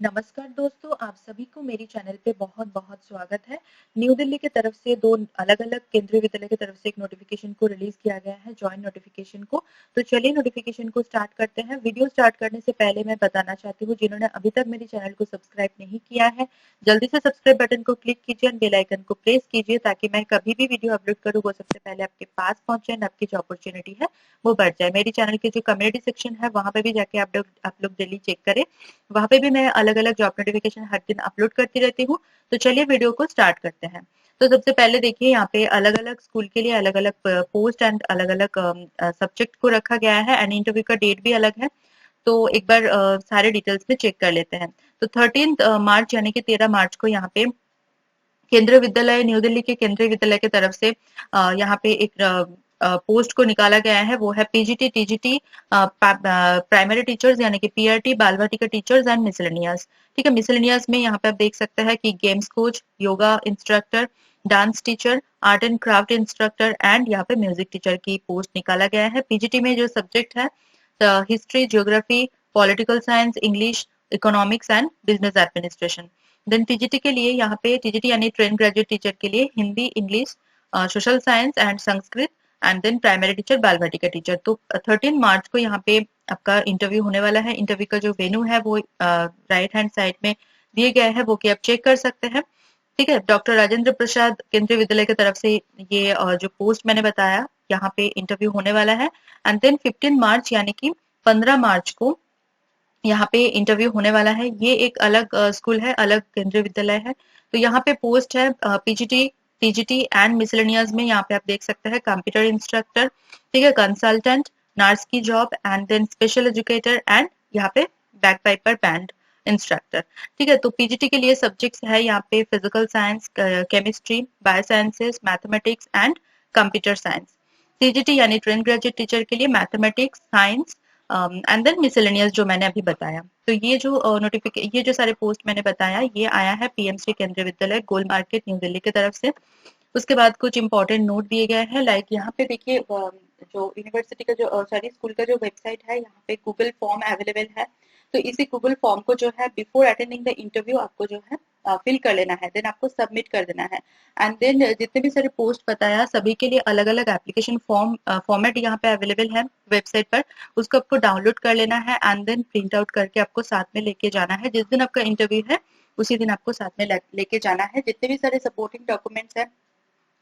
नमस्कार दोस्तों, आप सभी को मेरी चैनल पे बहुत-बहुत स्वागत है। न्यू दिल्ली की तरफ से 2 अलग-अलग केंद्रीय विद्यालय की तरफ से एक नोटिफिकेशन को रिलीज़ किया गया है, जॉइंट नोटिफिकेशन को। तो चलिए नोटिफिकेशन को स्टार्ट करते हैं। वीडियो स्टार्ट करने से पहले मैं बताना चाहती हूँ, जिन्होंने अभी तक मेरे चैनल को सब्सक्राइब नहीं किया है, जल्दी से सब्सक्राइब बटन को क्लिक कीजिए और बेल आइकन को प्रेस कीजिए ताकि मैं कभी भी वीडियो अपलोड करूँ, वो सबसे पहले आपके पास पहुँचे एंड आपकी जो अपॉर्च्युनिटी है, वो बढ़ जाए। मेरी चैनल के जो कम्युनिटी सेक्शन है, वहाँ पे भी जाके आप लोग डेली चेक करें। वहाँ पे भी मैं अलग-अलग जॉब नोटिफिकेशन हर दिन अपलोड करती रहती हूँ। तो चलिए वीडियो को स्टार्ट करते हैं। तो सबसे पहले देखिए यहाँ पे अलग-अलग स्कूल के लिए अलग-अलग पोस्ट एंड अलग-अलग सब्जेक्ट को रखा गया है एंड इंटरव्यू का डेट भी अलग है। तो एक बार सारे डिटेल्स में चेक कर लेते हैं। तो 13 मार्च यानी कि 13 मार्च को यहाँ पे केंद्रीय विद्यालय न्यू दिल्ली के केंद्रीय विद्यालय की तरफ से यहाँ पे एक पोस्ट को निकाला गया है, वो है पीजीटी टीजीटी प्राइमरी टीचर्स यानी कि पीआरटी बाल वाटिका टीचर्स एंड मिसलेनियस। ठीक है, मिसलेनियस में यहाँ पे आप देख सकते हैं कि games coach, yoga instructor, dance teacher, art and craft instructor and यहाँ पे म्यूजिक टीचर की पोस्ट निकाला गया है। पीजीटी में जो सब्जेक्ट है history, geography, political science, English, economics and business administration. Then TGT के लिए यहाँ पे टीजीटी यानी ट्रेन ग्रेजुएट टीचर के लिए Hindi, English, social science and Sanskrit and then primary teacher, Bal Vatika teacher. तो 13 मार्च को यहाँ पे आपका इंटरव्यू होने वाला है। इंटरव्यू का जो वेन्यू है वो राइट हैंड साइड में दिए गए हैं, वो कि आप चेक कर सकते हैं। ठीक है, डॉक्टर राजेंद्र प्रसाद केंद्रीय विद्यालय की तरफ से ये जो पोस्ट मैंने बताया, यहाँ पे इंटरव्यू होने वाला है। एंड देन 15 मार्च यानी कि 15 मार्च को यहाँ पे इंटरव्यू होने वाला है। ये एक अलग स्कूल है, अलग केंद्रीय विद्यालय है। तो यहाँ पे पोस्ट है पीजीटी टीजीटी एंड मिसलेनियस में। यहाँ पे आप देख सकते हैं कंप्यूटर इंस्ट्रक्टर, ठीक है, कंसल्टेंट, नर्स की job and then special educator and यहाँ पे बैक पाइपर बैंड इंस्ट्रक्टर। ठीक है, तो पीजीटी के लिए सब्जेक्ट्स है यहाँ पे physical science, chemistry, bio sciences, mathematics and computer science. TGT यानी ट्रेन ग्रेजुएट टीचर के लिए mathematics, science and then miscellaneous जो मैंने अभी बताया। तो ये जो सारे पोस्ट मैंने बताया, ये आया है पीएमसी केंद्रीय विद्यालय गोल मार्केट न्यू दिल्ली की तरफ से। उसके बाद कुछ इंपॉर्टेंट नोट दिए गए हैं, लाइक यहाँ पे देखिए जो यूनिवर्सिटी का जो सॉरी स्कूल का जो वेबसाइट है, यहाँ पे गूगल फॉर्म अवेलेबल है। तो इसी गूगल फॉर्म को जो है बिफोर अटेंडिंग द इंटरव्यू आपको जो है फिल कर लेना है, देन आपको सबमिट कर देना है। एंड देन जितने भी सारे पोस्ट बताया, सभी के लिए अलग अलग एप्लीकेशन फॉर्मेट यहाँ पे अवेलेबल है वेबसाइट पर। उसको आपको डाउनलोड कर लेना है एंड देन प्रिंट आउट करके आपको साथ में लेके जाना है। जिस दिन आपका इंटरव्यू है उसी दिन आपको साथ में लेके जाना है। जितने भी सारे सपोर्टिंग डॉक्यूमेंट्स हैं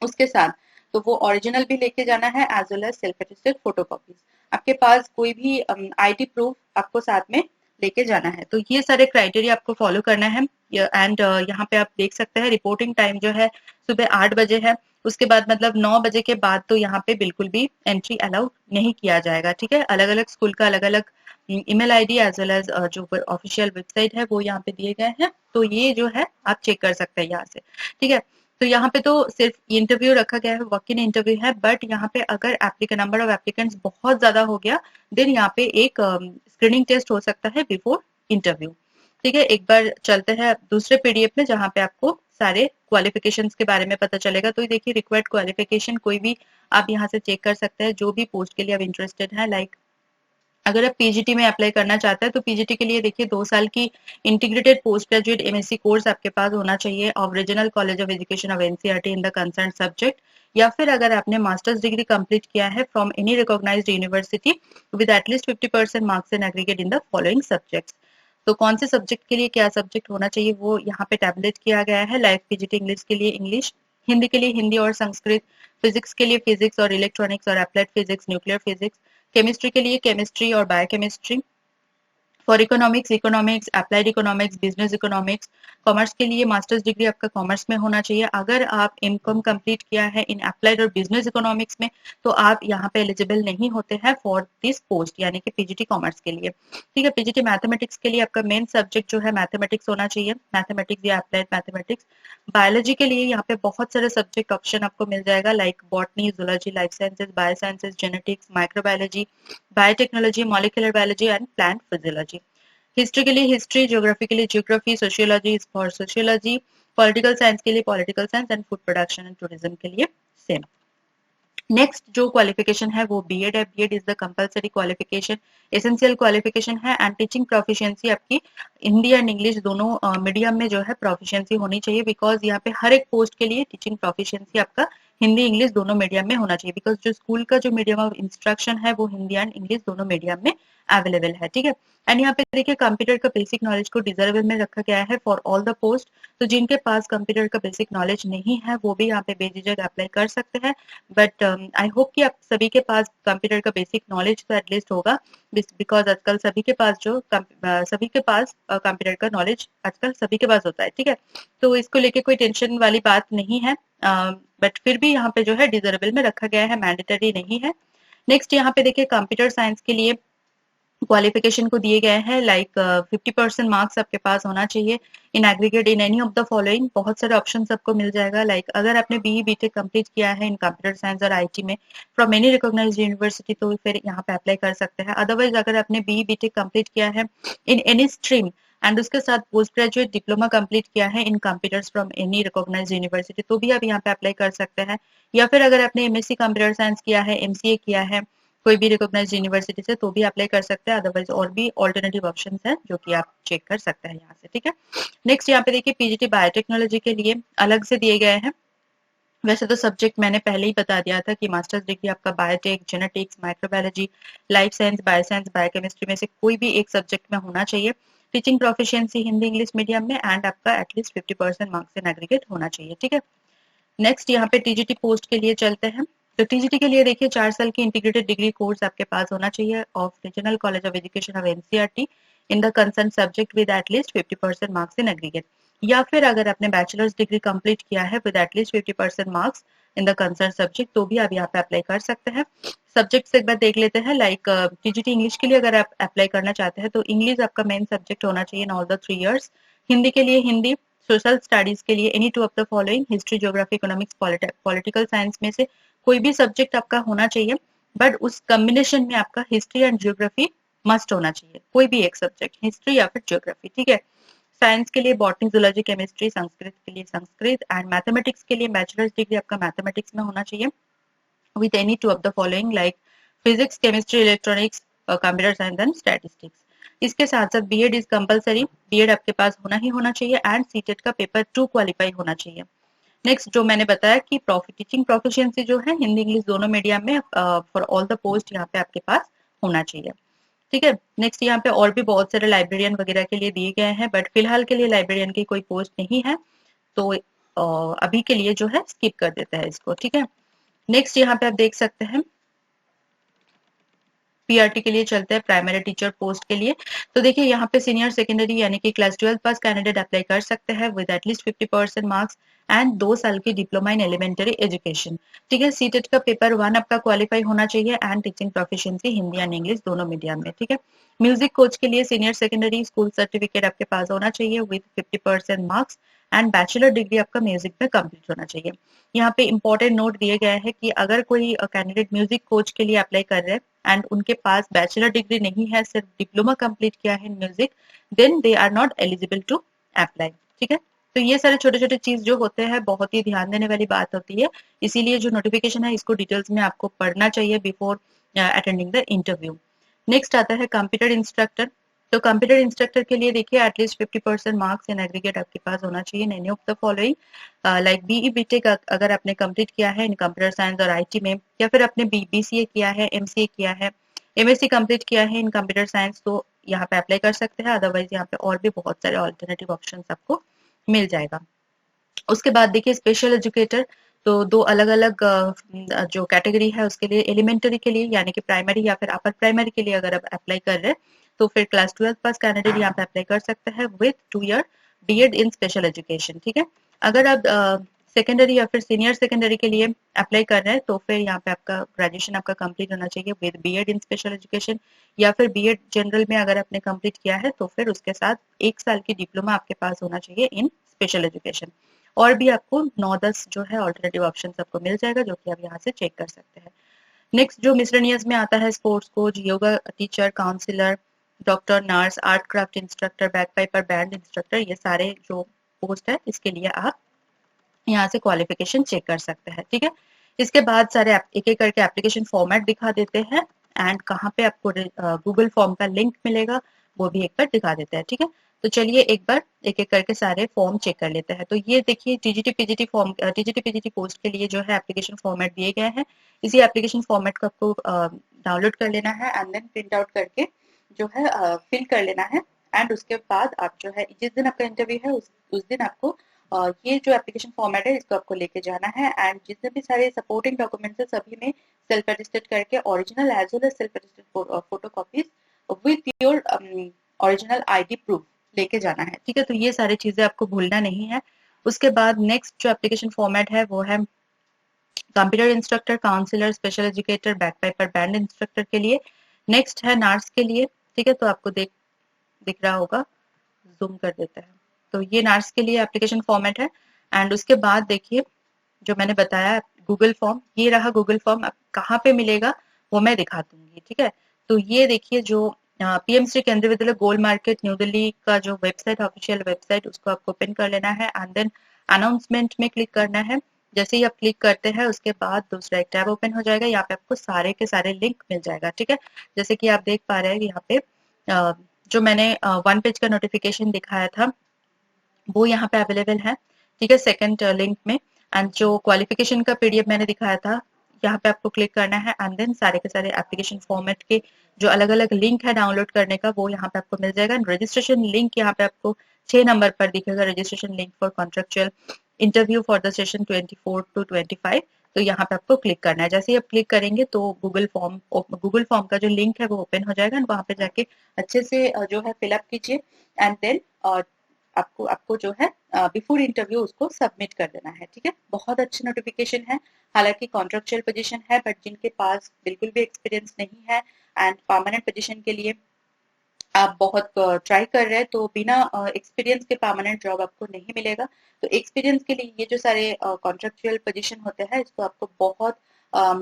उसके साथ, तो वो ओरिजिनल भी लेके जाना है as well as self attested photocopies. आपके पास कोई भी आईडी प्रूफ आपको साथ में लेके जाना है। तो ये सारे क्राइटेरिया आपको फॉलो करना है। एंड यहाँ पे आप देख सकते हैं रिपोर्टिंग टाइम जो है सुबह 8 बजे है। उसके बाद मतलब 9 बजे के बाद तो यहाँ पे बिल्कुल भी एंट्री अलाउ नहीं किया जाएगा। ठीक है, अलग अलग स्कूल का अलग अलग email ID as well as जो ऑफिशियल वेबसाइट है वो यहाँ पे दिए गए हैं। तो ये जो है आप चेक कर सकते हैं यहाँ से। ठीक है, तो यहाँ पे तो सिर्फ इंटरव्यू रखा गया है, वॉक इन इंटरव्यू है। बट यहाँ पे अगर एप्लीकेंट नंबर ऑफ एप्लीकेंट्स बहुत ज्यादा हो गया, देन यहाँ पे एक स्क्रीनिंग टेस्ट हो सकता है बिफोर इंटरव्यू। ठीक है, एक बार चलते हैं दूसरे पीडीएफ में जहाँ पे आपको सारे क्वालिफिकेशंस के बारे में पता चलेगा। तो देखिए रिक्वायर्ड क्वालिफिकेशन कोई भी आप यहाँ से चेक कर सकते हैं, जो भी पोस्ट के लिए आप इंटरेस्टेड है। लाइक अगर आप पीजीटी में अप्लाई करना चाहते हैं तो पीजीटी के लिए देखिए 2 साल की integrated post graduate MSc course आपके पास होना चाहिए of regional college of education of NCERT in the concern subject. या फिर अगर आपने मास्टर्स डिग्री कंप्लीट किया है from any recognised university with at least 50% marks in aggregate in the following subjects. तो कौन से सब्जेक्ट के लिए क्या सब्जेक्ट होना चाहिए वो यहाँ पे टैबलेट किया गया है। लाइक पीजीटी इंग्लिश के लिए इंग्लिश, हिंदी के लिए हिंदी और संस्कृत, फिजिक्स के लिए फिजिक्स और इलेक्ट्रॉनिक्स और applied physics, nuclear physics, chemistry के लिए केमिस्ट्री और biochemistry, for economics economics, applied economics, business economics. Commerce के लिए मास्टर्स डिग्री आपका कॉमर्स में होना चाहिए। अगर आप एमकॉम कंप्लीट किया है इन अप्लाइड और बिजनेस इकोनॉमिक्स में तो आप यहाँ पे एलिजिबल नहीं होते हैं फॉर दिस पोस्ट यानी कि पीजीटी कॉमर्स के लिए। ठीक है, पीजीटी मैथमेटिक्स के लिए आपका मेन सब्जेक्ट जो है मैथमेटिक्स होना चाहिए, मैथमेटिक्स या अप्लाइड मैथमेटिक्स। बायोलॉजी के लिए यहाँ पे बहुत सारे सब्जेक्ट ऑप्शन आपको मिल जाएगा, like botany, zoology, life sciences, bio sciences, genetics, microbiology, biotechnology, molecular biology and plant physiology. History के लिए हिस्ट्री, ज्योग्राफी के लिए geography, sociology for sociology, political science के लिए political science and food production and tourism के लिए same. Next जो qualification है वो बीएड है। BEd is the compulsory qualification, essential qualification है। एंड टीचिंग प्रोफिशिएंसी आपकी हिंदी एंड इंग्लिश दोनों मीडियम में जो है प्रोफिशिएंसी होनी चाहिए, बिकॉज यहाँ पे हर एक पोस्ट के लिए टीचिंग प्रोफिशिएंसी आपका हिंदी इंग्लिश दोनों मीडियम में होना चाहिए, बिकॉज जो स्कूल का जो मीडियम ऑफ इंस्ट्रक्शन है वो हिंदी एंड इंग्लिश दोनों मीडियम में अवेलेबल है। ठीक है, एंड यहाँ पे देखिए कंप्यूटर का बेसिक नॉलेज को डिजर्वेबल में रखा गया है फॉर ऑल द पोस्ट। तो जिनके पास कंप्यूटर का बेसिक नॉलेज नहीं है वो भी यहाँ पे बेझिझक अप्लाई कर सकते हैं, बट आई होप कि आप सभी के पास कंप्यूटर का बेसिक नॉलेज तो एटलीस्ट होगा, बिकॉज आजकल सभी के पास कंप्यूटर का नॉलेज आजकल सभी के पास होता है। ठीक है, तो इसको लेके कोई टेंशन वाली बात नहीं है, बट फिर भी यहाँ पे जो है डिजर्वेबल में रखा गया है, मैंडेटरी नहीं है। नेक्स्ट यहाँ पे देखिए कंप्यूटर साइंस के लिए क्वालिफिकेशन को दिए गए हैं, लाइक 50% मार्क्स आपके पास होना चाहिए इन aggregate in any of the following. बहुत सारे ऑप्शन आपको मिल जाएगा, लाइक अगर आपने बीई बीटेक कंप्लीट किया है इन कंप्यूटर साइंस और आईटी में फ्रॉम एनी रिकॉग्नाइज्ड यूनिवर्सिटी तो फिर यहाँ पे अप्लाई कर सकते हैं। अदरवाइज अगर आपने बीई बीटेक कंप्लीट किया है इन एनी स्ट्रीम एंड उसके साथ पोस्ट ग्रेजुएट डिप्लोमा कंप्लीट किया है in computers from any recognised university तो भी आप यहाँ पे अप्लाई कर सकते हैं। या फिर अगर आपने एमएससी कंप्यूटर साइंस किया है, एमसीए किया है कोई भी रिकॉग्नाइज्ड यूनिवर्सिटी से तो भी अप्लाई कर सकते हैं। अदरवाइज और भी ऑल्टरनेटिव ऑप्शंस हैं जो कि आप चेक कर सकते हैं यहाँ से। ठीक है, नेक्स्ट यहाँ पे देखिए पीजीटी बायोटेक्नोलॉजी के लिए अलग से दिए गए हैं। वैसे तो सब्जेक्ट मैंने पहले ही बता दिया था कि मास्टर्स डिग्री आपका biotech, genetics, microbiology, life science, bioscience, biochemistry में से कोई भी एक सब्जेक्ट में होना चाहिए। Teaching proficiency Hindi English medium में एंड आपका एटलीस्ट 50% मार्क्स इन एग्रीगेट होना चाहिए। ठीक है, नेक्स्ट यहाँ पे टीजीटी पोस्ट के लिए चलते हैं। तो टीजीटी के लिए देखिए 4 साल की इंटीग्रेटेड डिग्री कोर्स आपके पास होना चाहिए of regional college of education of NCERT in the concern subject with at least 50% marks in aggregate. या फिर अगर आपने बैचलर्स डिग्री कंप्लीट किया है with at least 50% marks in the concern subject तो भी आप यहाँ पे अप्लाई कर सकते हैं। सब्जेक्ट से एक बार देख लेते हैं, लाइक टीजीटी इंग्लिश के लिए अगर आप अप्लाई करना चाहते हैं तो इंग्लिश आपका मेन सब्जेक्ट होना चाहिए in all the 3 years। Hindi के लिए हिंदी, सोशल स्टडीज के लिए any two of the following, history, geography, economics, political science में से कोई भी सब्जेक्ट आपका होना चाहिए, बट उस कॉम्बिनेशन में आपका हिस्ट्री एंड ज्योग्राफी मस्ट होना चाहिए, कोई भी एक सब्जेक्ट हिस्ट्री या फिर ज्योग्राफी। ठीक है, साइंस के लिए बॉटनी, जूलॉजी, केमिस्ट्री, संस्कृत के लिए संस्कृत एंड मैथमेटिक्स के लिए बैचलर्स डिग्री आपका मैथमेटिक्स में होना चाहिए with any two of the following, like physics, chemistry, electronics, computer science and statistics. इसके साथ साथ बीएड इज कंपलसरी, बीएड आपके पास होना ही होना चाहिए एंड सीटेट का पेपर 2 क्वालिफाई होना चाहिए। नेक्स्ट जो मैंने बताया कि टीचिंग प्रोफिशिएंसी जो है हिंदी इंग्लिश दोनों मीडियम में फॉर ऑल द पोस्ट यहाँ पे आपके पास होना चाहिए। ठीक है, नेक्स्ट यहाँ पे और भी बहुत सारे लाइब्रेरियन वगैरह के लिए दिए गए हैं, बट फिलहाल के लिए लाइब्रेरियन की कोई पोस्ट नहीं है तो अभी के लिए जो है स्किप कर देते हैं इसको। ठीक है, नेक्स्ट यहाँ पे आप देख सकते हैं पीआरटी के लिए चलते हैं, प्राइमरी टीचर पोस्ट के लिए। तो देखिए यहाँ पे सीनियर सेकेंडरी यानी कि क्लास 12 पास कैंडिडेट अप्लाई कर सकते हैं विद एटलीस्ट 50% मार्क्स एंड 2 साल की डिप्लोमा इन एलिमेंटरी एजुकेशन। ठीक है, सीटेट का पेपर 1 आपका क्वालिफाई होना चाहिए and teaching proficiency Hindi and English दोनों मीडियम में। ठीक है, म्यूजिक कोच के लिए सीनियर सेकेंडरी स्कूल सर्टिफिकेट आपके पास होना चाहिए with 50% marks and bachelor degree आपका म्यूजिक में कंप्लीट होना चाहिए। यहाँ पे इंपॉर्टेंट नोट दिए गए हैं कि अगर कोई कैंडिडेट म्यूजिक कोच के लिए अप्लाई कर रहे हैं एंड उनके पास बैचलर डिग्री नहीं है, सिर्फ डिप्लोमा कंप्लीट किया है in music, then they are not eligible to apply. ठीक है, तो ये सारे छोटे छोटे चीज जो होते हैं बहुत ही ध्यान देने वाली बात होती है, इसीलिए जो नोटिफिकेशन है इसको डिटेल्स में आपको पढ़ना चाहिए before attending the interview. Next आता है कंप्यूटर इंस्ट्रक्टर। तो कंप्यूटर इंस्ट्रक्टर के लिए देखिए एटलीस्ट 50% मार्क्स इन एग्रीगेट आपके पास होना चाहिए in any of the following, like BE BTech अगर आपने कंप्लीट किया है इन कंप्यूटर साइंस और आईटी में, या फिर आपने बीसीए किया है, एमसीए किया है, एमएससी कंप्लीट किया है इन कंप्यूटर साइंस तो यहाँ पे अप्लाई कर सकते हैं। अदरवाइज यहाँ पे और भी बहुत सारे ऑल्टरनेटिव ऑप्शन आपको मिल जाएगा। उसके बाद देखिए स्पेशल एजुकेटर, तो दो अलग अलग जो कैटेगरी है उसके लिए, एलिमेंटरी के लिए यानी कि प्राइमरी या फिर अपर प्राइमरी के लिए अगर आप अप्लाई कर रहे हैं तो फिर क्लास 12 पास कैंडिडेट यहाँ पे अप्लाई कर सकते हैं with 2 year BEd in special education. ठीक है, अगर आप सेकेंडरी या फिर सीनियर सेकेंडरी के लिए अप्लाई कर रहे हैं तो फिर यहाँ पे आपका ग्रेजुएशन आपका कंप्लीट होना चाहिए with BEd in special education, या फिर बीएड जनरल में अगर आपने कंप्लीट किया है तो फिर उसके साथ 1 साल की डिप्लोमा आपके पास होना चाहिए इन स्पेशल एजुकेशन। और भी आपको 9-10 जो है ऑल्टरनेटिव ऑप्शन आपको मिल जाएगा जो कि आप यहाँ से चेक कर सकते हैं। नेक्स्ट जो मिसलेनियस में आता है sports coach, yoga teacher, counsellor, doctor, nurse, art craft instructor, bagpiper, band instructor, ये सारे जो पोस्ट है इसके लिए आप यहाँ से क्वालिफिकेशन चेक कर सकते हैं। ठीक है, इसके बाद सारे एक एक करके एप्लीकेशन फॉर्मेट दिखा देते हैं एंड कहाँ पे आपको गूगल फॉर्म का लिंक मिलेगा वो भी एक बार दिखा देते हैं। ठीक है, तो चलिए एक बार एक एक करके सारे फॉर्म चेक कर लेते हैं। तो ये देखिए TGT PGT form, TGT PGT post के लिए जो है एप्लीकेशन फॉर्मेट दिए गए हैं। इसी एप्लीकेशन फॉर्मेट को आपको डाउनलोड कर लेना है एंड देन प्रिंट आउट करके जो है फिल कर लेना है। एंड उसके बाद आप जो है जिस दिन आपका इंटरव्यू है उस दिन आपको ये जो एप्लीकेशन फॉर्मेट है इसको आपको लेके जाना है एंड जितने भी सारे सपोर्टिंग डॉक्यूमेंट्स है सभी में सेल्फ रजिस्टर्ड करके original as well as self registered photocopies with your original ID proof लेके जाना है। ठीक है, तो ये सारी चीजें आपको भूलना नहीं है। उसके बाद नेक्स्ट जो एप्लीकेशन फॉर्मेट है वो है computer instructor, counsellor, special educator, bagpiper, band instructor के लिए। नेक्स्ट है नर्स के लिए। ठीक है, तो आपको दिख रहा होगा, जूम कर देते हैं। तो ये नर्स के लिए एप्लीकेशन फॉर्मेट है एंड उसके बाद देखिए जो मैंने बताया गूगल फॉर्म, ये रहा गूगल फॉर्म। अब कहाँ पे मिलेगा वो मैं दिखा दूंगी। ठीक है, तो ये देखिए जो पीएमसी केंद्रीय विद्यालय गोल मार्केट न्यू दिल्ली का जो वेबसाइट, ऑफिशियल वेबसाइट, उसको आपको ओपन कर लेना है एंड देन अनाउंसमेंट में क्लिक करना है। जैसे ही आप क्लिक करते हैं उसके बाद दूसरा एक टैब ओपन हो जाएगा, यहाँ पे आपको सारे के सारे लिंक मिल जाएगा। ठीक है, जैसे कि आप देख पा रहे हैं यहाँ पे जो मैंने वन पेज का नोटिफिकेशन दिखाया था वो यहाँ पे अवेलेबल है। ठीक है, सेकंड लिंक में। एंड जो क्वालिफिकेशन का पीडीएफ मैंने दिखाया था यहाँ पे आपको क्लिक करना है एंड देन सारे के सारे एप्लीकेशन फॉर्मेट के जो अलग अलग लिंक है डाउनलोड करने का वो यहाँ पे आपको मिल जाएगा। रजिस्ट्रेशन लिंक यहाँ पे आपको 6 नंबर पर दिखेगा, registration link for contractual interview for the session 24 to 25। तो यहाँ पे आपको क्लिक करना है। जैसे ही आप क्लिक करेंगे तो गूगल फॉर्म का जो लिंक है वो ओपन हो जाएगा। वहां पे जाके अच्छे से जो है फिलअप कीजिए एंड देन आपको आपको जो है बिफोर इंटरव्यू उसको सबमिट कर देना है। ठीक है, बहुत अच्छी नोटिफिकेशन है। हालांकि कॉन्ट्रेक्चुअल पोजीशन है बट जिनके पास बिल्कुल भी एक्सपीरियंस नहीं है एंड परमानेंट पोजीशन के लिए आप बहुत ट्राई कर रहे हैं तो बिना एक्सपीरियंस के परमानेंट जॉब आपको नहीं मिलेगा। तो एक्सपीरियंस के लिए ये जो सारे कॉन्ट्रेक्चुअल पोजीशन होते हैं इसको आपको बहुत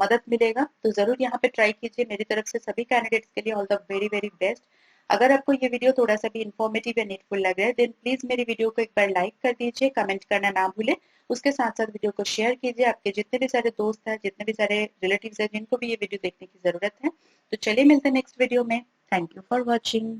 मदद मिलेगा। तो जरूर यहाँ पे ट्राई कीजिए। मेरी तरफ से सभी कैंडिडेट्स के लिए all the very very best. अगर आपको ये वीडियो थोड़ा सा भी इन्फॉर्मेटिव या नीडफुल लग रहा है देन प्लीज मेरी वीडियो को एक बार लाइक कर दीजिए, कमेंट करना ना भूलें। उसके साथ साथ वीडियो को शेयर कीजिए। आपके जितने भी सारे दोस्त हैं, जितने भी सारे रिलेटिव्स हैं जिनको भी ये वीडियो देखने की जरूरत है। तो चलिए मिलते हैं नेक्स्ट वीडियो में। Thank you for watching.